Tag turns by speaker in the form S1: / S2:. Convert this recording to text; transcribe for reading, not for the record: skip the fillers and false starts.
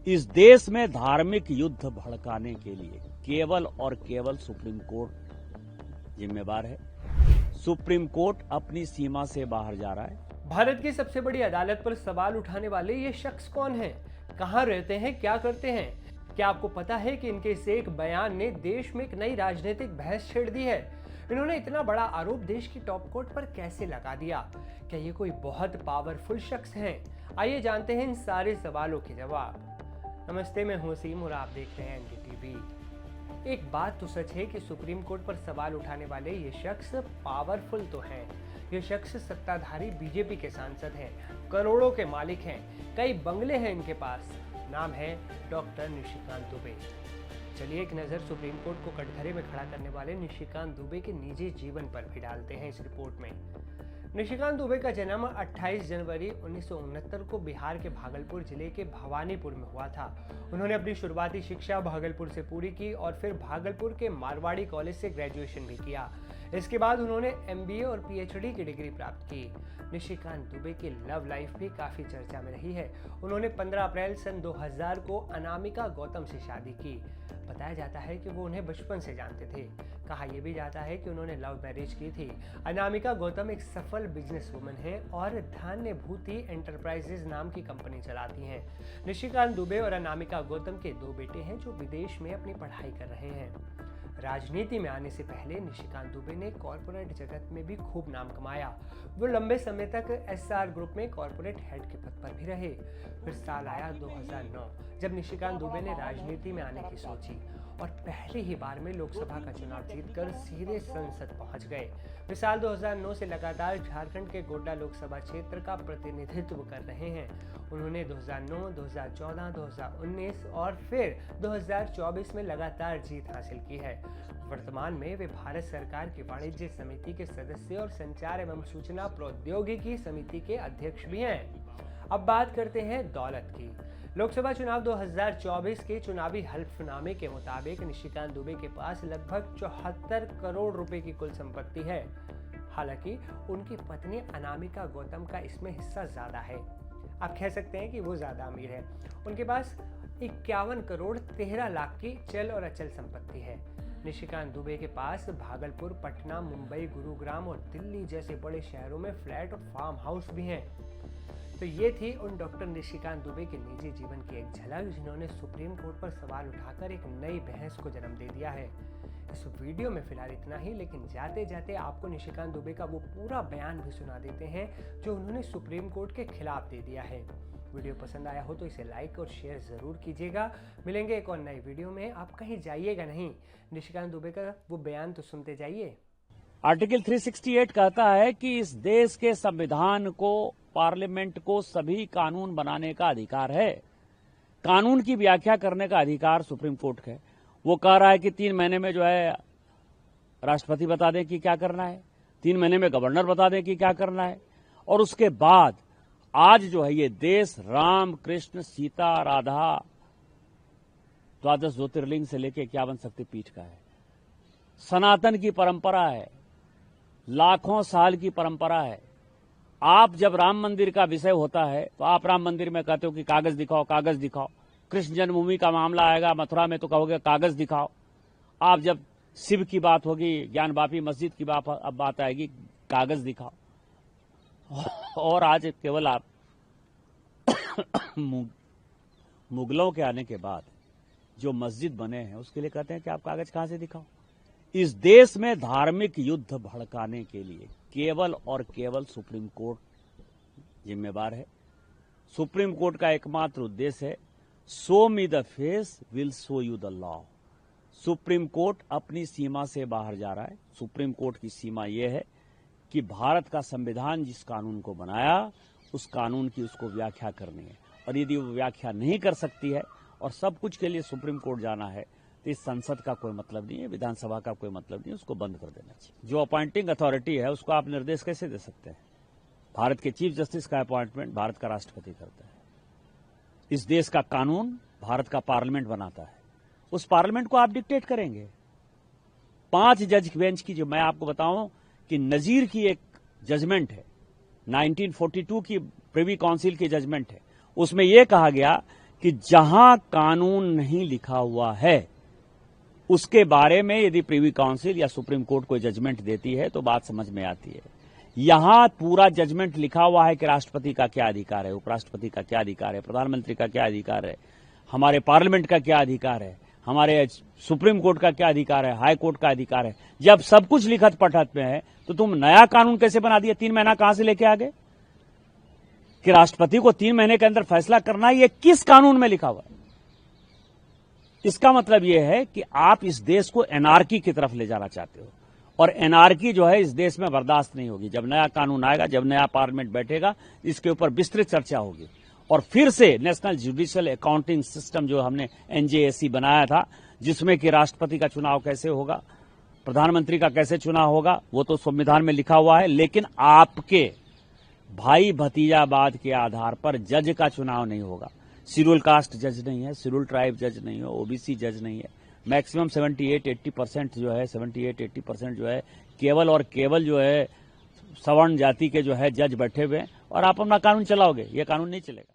S1: इस देश में धार्मिक युद्ध भड़काने के लिए केवल और केवल सुप्रीम कोर्ट जिम्मेवार है। सुप्रीम कोर्ट अपनी सीमा से बाहर जा रहा है।
S2: भारत की सबसे बड़ी अदालत पर सवाल उठाने वाले ये शख्स कौन हैं? कहां रहते हैं? क्या करते हैं? क्या आपको पता है कि इनके इस एक बयान ने देश में एक नई राजनीतिक बहस छेड़ दी है? इन्होंने इतना बड़ा आरोप देश की टॉप कोर्ट पर कैसे लगा दिया? क्या ये कोई बहुत पावरफुल शख्स हैं? आइए जानते हैं इन सारे सवालों के जवाब। नमस्ते, मैं हूं वसीम और आप देख रहे हैं एनडीटीवी। एक बात तो सच है कि सुप्रीम कोर्ट पर सवाल उठाने वाले ये शख्स पावरफुल तो हैं। ये शख्स सत्ताधारी बीजेपी के सांसद हैं, करोड़ों के मालिक हैं, कई बंगले हैं इनके पास। नाम है डॉक्टर निशिकांत दुबे। चलिए एक नज़र सुप्रीम कोर्ट को कटघरे में खड़ा करने वाले निशिकांत दुबे के निजी जीवन पर भी डालते हैं इस रिपोर्ट में। निशिकांत दुबे का जन्म 28 जनवरी 1969 को बिहार के भागलपुर जिले के भवानीपुर में हुआ था। उन्होंने अपनी शुरुआती शिक्षा भागलपुर से पूरी की और फिर भागलपुर के मारवाड़ी कॉलेज से ग्रेजुएशन भी किया। इसके बाद उन्होंने MBA और PhD की डिग्री प्राप्त की। निशिकांत दुबे की लव लाइफ भी काफ़ी चर्चा में रही है। उन्होंने 15 अप्रैल सन 2000 को अनामिका गौतम से शादी की। बताया जाता है कि वो उन्हें बचपन से जानते थे। कहा यह भी जाता है कि उन्होंने लव मैरिज की थी। अनामिका गौतम एक सफल बिजनेस वुमन है और धान्य भूति एंटरप्राइजेज नाम की कंपनी चलाती हैं। निशिकांत दुबे और अनामिका गौतम के 2 बेटे हैं जो विदेश में अपनी पढ़ाई कर रहे हैं। राजनीति में आने से पहले निशिकांत दुबे ने कॉरपोरेट जगत में भी खूब नाम कमाया। वो लंबे समय तक SR ग्रुप में कॉरपोरेट हेड के पद पर भी रहे। फिर साल आया 2009 जब निशिकांत दुबे ने राजनीति में आने की सोची और पहली ही बार में लोकसभा का चुनाव जीतकर सीधे संसद पहुंच गए। वे साल 2009 से लगातार झारखंड के गोड्डा लोकसभा क्षेत्र का प्रतिनिधित्व कर रहे हैं। उन्होंने 2009, 2014, 2019 और फिर 2024 में लगातार जीत हासिल की है। वर्तमान में वे भारत सरकार की वाणिज्य समिति के सदस्य और संचार एवं सूचना प्रौद्योगिकी समिति के अध्यक्ष भी हैं। अब बात करते हैं दौलत की। लोकसभा चुनाव 2024 के चुनावी हल्फनामे के मुताबिक निशिकांत दुबे के पास लगभग 74 करोड़ रुपए की कुल संपत्ति है। हालांकि उनकी पत्नी अनामिका गौतम का इसमें हिस्सा ज्यादा है। आप कह सकते हैं कि वो ज्यादा अमीर है। उनके पास 51 करोड़ 13 लाख की चल और अचल संपत्ति है। निशिकांत दुबे के पास भागलपुर, पटना, मुंबई, गुरुग्राम और दिल्ली जैसे बड़े शहरों में फ्लैट और फार्म हाउस भी हैं। तो ये थी उन डॉक्टर निशिकांत दुबे के निजी जीवन की एक झलक जिन्होंने सुप्रीम कोर्ट पर सवाल उठाकर एक नई बहस को जन्म दे दिया है। इस वीडियो में फिलहाल इतना ही, लेकिन जाते जाते आपको निशिकांत दुबे का वो पूरा बयान भी सुना देते हैं जो उन्होंने सुप्रीम कोर्ट के खिलाफ दे दिया है। वीडियो पसंद आया हो तो इसे लाइक और शेयर जरूर कीजिएगा। मिलेंगे एक और नई वीडियो में। आप कहीं जाइएगा नहीं, निशिकांत दुबे का वो बयान तो सुनते जाइए।
S1: आर्टिकल 368 कहता है कि इस देश के संविधान को, पार्लियामेंट को सभी कानून बनाने का अधिकार है। कानून की व्याख्या करने का अधिकार सुप्रीम कोर्ट का है। वो कह रहा है कि 3 महीने में जो है राष्ट्रपति बता दें कि क्या करना है, 3 महीने में गवर्नर बता दें कि क्या करना है। और उसके बाद आज जो है ये देश राम, कृष्ण, सीता, राधा, 12 ज्योतिर्लिंग से लेकर 51 शक्तिपीठ का है। सनातन की परंपरा है, लाखों साल की परंपरा है। आप जब राम मंदिर का विषय होता है तो आप राम मंदिर में कहते हो कि कागज दिखाओ, कागज दिखाओ। कृष्ण जन्मभूमि का मामला आएगा मथुरा में तो कहोगे कागज दिखाओ। आप जब शिव की बात होगी, ज्ञानवापी मस्जिद की बात आएगी, कागज दिखाओ। और आज केवल आप मुगलों के आने के बाद जो मस्जिद बने हैं उसके लिए कहते हैं कि आप कागज कहां से दिखाओ। इस देश में धार्मिक युद्ध भड़काने के लिए केवल और केवल सुप्रीम कोर्ट जिम्मेवार है। सुप्रीम कोर्ट का एकमात्र उद्देश्य है show me the face will show you the law. Supreme court अपनी सीमा से बाहर जा रहा है। सुप्रीम कोर्ट की सीमा यह है कि भारत का संविधान जिस कानून को बनाया उस कानून की उसको व्याख्या करनी है, और यदि वो व्याख्या नहीं कर सकती है और सब कुछ के लिए सुप्रीम कोर्ट जाना है तो इस संसद का कोई मतलब नहीं है, विधानसभा का कोई मतलब नहीं है, उसको बंद कर देना चाहिए। जो अपॉइंटिंग अथॉरिटी है उसको आप निर्देश कैसे दे सकते हैं? भारत के चीफ जस्टिस का अपॉइंटमेंट भारत का राष्ट्रपति करता है। इस देश का कानून भारत का पार्लियामेंट बनाता है। उस पार्लियामेंट को आप डिक्टेट करेंगे? 5 जज बेंच की, जो मैं आपको बताऊं कि नजीर की एक जजमेंट है, 1942 की प्रिवी काउंसिल की जजमेंट है, उसमें यह कहा गया कि जहां कानून नहीं लिखा हुआ है उसके बारे में यदि प्रीवी काउंसिल या सुप्रीम कोर्ट कोई जजमेंट देती है तो बात समझ में आती है। यहां पूरा जजमेंट लिखा हुआ है कि राष्ट्रपति का क्या अधिकार है, उपराष्ट्रपति का क्या अधिकार है, प्रधानमंत्री का क्या अधिकार है, हमारे पार्लियामेंट का क्या अधिकार है, हमारे सुप्रीम कोर्ट का क्या अधिकार है, हाई कोर्ट का अधिकार है। जब सब कुछ लिखत पढ़त में है तो तुम नया कानून कैसे बना दिया? 3 महीना कहां से लेके आ गए कि राष्ट्रपति को 3 महीने के अंदर फैसला करना है? ये किस कानून में लिखा हुआ है? इसका मतलब यह है कि आप इस देश को एनार्की की तरफ ले जाना चाहते हो, और एनार्की जो है इस देश में बर्दाश्त नहीं होगी। जब नया कानून आएगा, जब नया पार्लियामेंट बैठेगा, इसके ऊपर विस्तृत चर्चा होगी और फिर से नेशनल जुडिशियल अकाउंटिंग सिस्टम जो हमने NJAC बनाया था, जिसमें कि राष्ट्रपति का चुनाव कैसे होगा, प्रधानमंत्री का कैसे चुनाव होगा, वो तो संविधान में लिखा हुआ है, लेकिन आपके भाई भतीजावाद के आधार पर जज का चुनाव नहीं होगा। शेड्यूल कास्ट जज नहीं है, शेड्यूल ट्राइब जज नहीं है, OBC जज नहीं है। मैक्सिमम 78-80% जो है, 78-80% जो है केवल और केवल जो है सवर्ण जाति के जो है जज बैठे हुए हैं, और आप अपना कानून चलाओगे। ये कानून नहीं चलेगा।